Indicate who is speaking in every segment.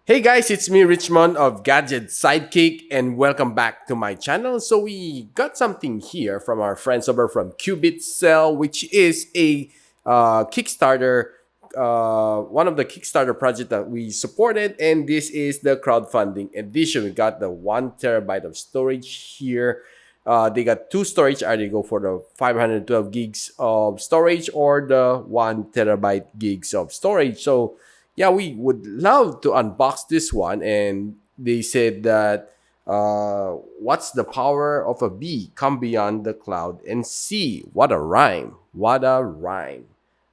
Speaker 1: Hey guys, it's me Richmond of Gadget Sidekick and welcome back to my channel. So we got something here from our friends over from Cubbit Cell, which is a Kickstarter, one of the Kickstarter project that we supported, and this is the crowdfunding edition. We got the 1 terabyte of storage here. They got two storage. Either go for the 512 gigs of storage or the 1 terabyte gigs of storage. So yeah, we would love to unbox this one. And they said that what's the power of a bee? Come beyond the cloud and see. What a rhyme. What a rhyme.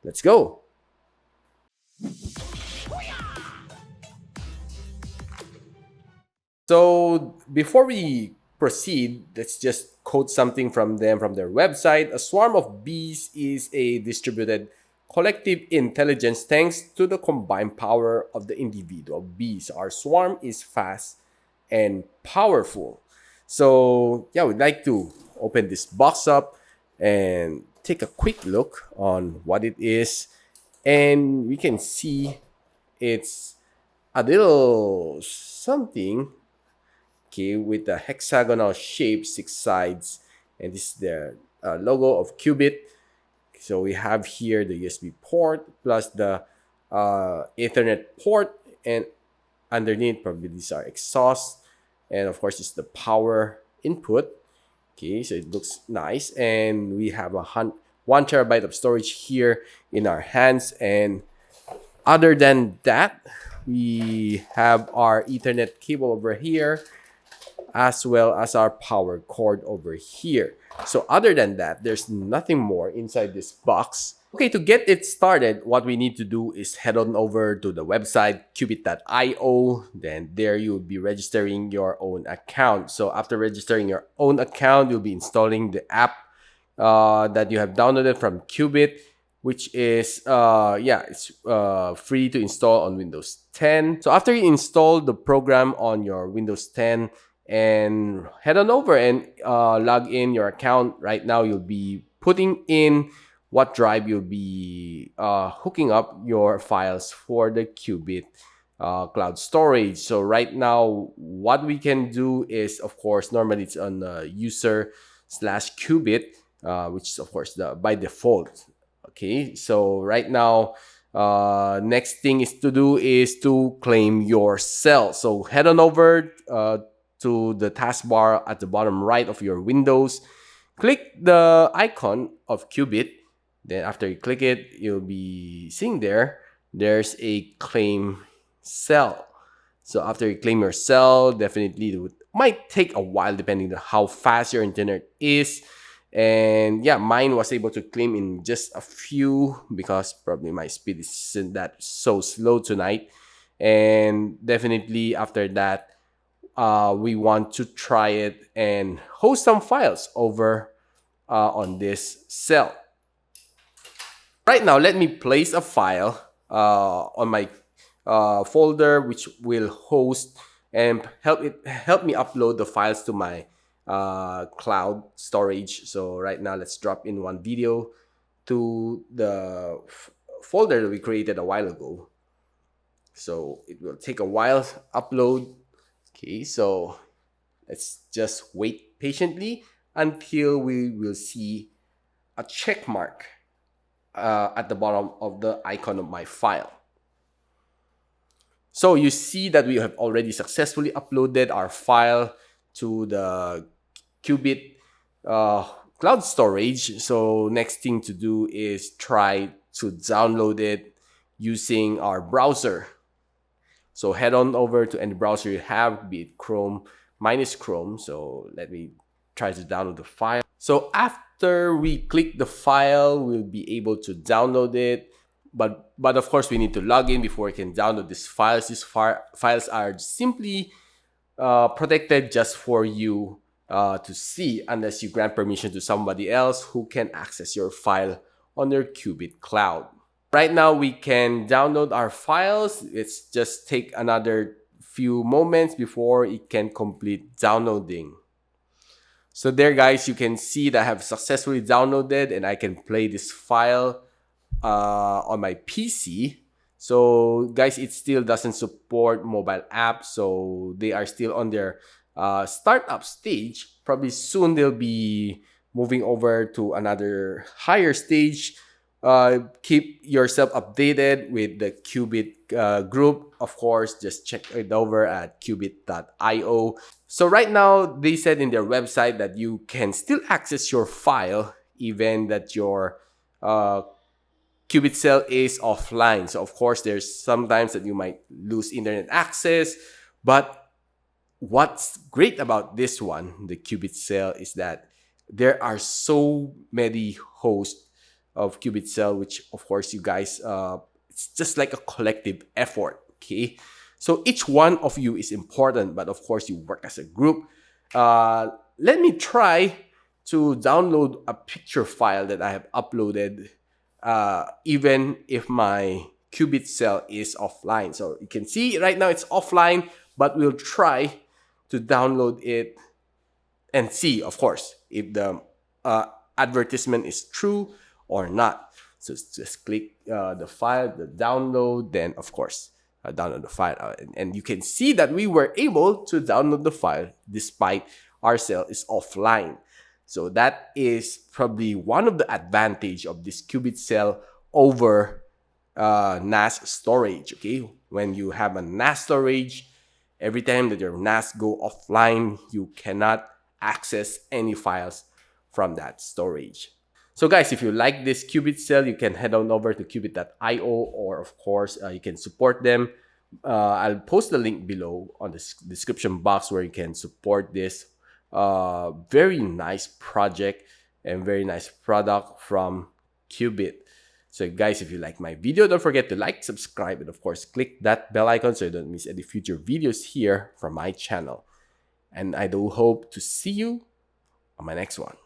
Speaker 1: Let's go. So before we proceed, let's just quote something from them from their website. A swarm of bees is a distributed collective intelligence thanks to the combined power of the individual bees. Our swarm is fast and powerful. So yeah, we'd like to open this box up and take a quick look on what it is. And we can see it's a little something, okay, with the hexagonal shape, six sides, and this is the logo of Cubbit. So we have here the USB port plus the Ethernet port, and underneath probably these are exhaust, and of course it's the power input. Okay, so it looks nice, and we have 1 terabyte of storage here in our hands. And other than that, we have our Ethernet cable over here, as well as our power cord over here. So other than that, there's nothing more inside this box. Okay, to get it started, what we need to do is head on over to the website Cubbit.io. Then there you'll be registering your own account. So after registering your own account, you'll be installing the app that you have downloaded from Cubbit, which is it's free to install on Windows 10. So after you install the program on your Windows 10, and head on over and log in your account. Right now, you'll be putting in what drive you'll be hooking up your files for the Cubbit cloud storage. So right now, what we can do is, of course, normally it's on user slash Cubbit, which is, of course, by default. Okay, so right now, next thing is to do is to claim your cell. So head on over to the taskbar at the bottom right of your Windows. Click the icon of Cubbit. Then after you click it, you'll be seeing there's a claim cell. So after you claim your cell, definitely might take a while depending on how fast your internet is. And yeah, mine was able to claim in just a few because probably my speed isn't that so slow tonight. And definitely after that, we want to try it and host some files over on this cell. Right now, let me place a file on my folder, which will host and help me upload the files to my cloud storage. So right now, let's drop in one video to the folder that we created a while ago. So it will take a while to upload. Okay, so let's just wait patiently until we will see a check mark at the bottom of the icon of my file. So you see that we have already successfully uploaded our file to the Cubbit cloud storage. So next thing to do is try to download it using our browser. So head on over to any browser you have, be it Chrome, mine is Chrome. So let me try to download the file. So after we click the file, we'll be able to download it. But of course, we need to log in before we can download these files. These files are simply protected just for you to see, unless you grant permission to somebody else who can access your file on your Cubbit cloud. Right now, we can download our files. It's just take another few moments before it can complete downloading. So there, guys, you can see that I have successfully downloaded and I can play this file on my PC. So guys, it still doesn't support mobile apps, so they are still on their startup stage. Probably soon they'll be moving over to another higher stage. Keep yourself updated with the Cubbit group. Of course, just check it over at Cubbit.io. So right now, they said in their website that you can still access your file even that your uh, Cubbit Cell is offline. So of course, there's sometimes that you might lose internet access, but what's great about this one, the Cubbit Cell, is that there are so many hosts of Cubbit Cell, which of course you guys, it's just like a collective effort. Okay, so each one of you is important, but of course you work as a group. Let me try to download a picture file that I have uploaded, even if my Cubbit Cell is offline. So you can see right now it's offline, but we'll try to download it and see, of course, if the advertisement is true or not. So just click the file, the download, then of course download the file, and you can see that we were able to download the file despite our cell is offline. So that is probably one of the advantage of this Cubbit Cell over NAS storage. Okay, when you have a NAS storage, every time that your NAS go offline, you cannot access any files from that storage. So guys, if you like this Cubbit Cell, you can head on over to Cubbit.io, or of course, you can support them. I'll post the link below on the description box where you can support this very nice project and very nice product from Cubbit. So guys, if you like my video, don't forget to like, subscribe, and of course, click that bell icon so you don't miss any future videos here from my channel. And I do hope to see you on my next one.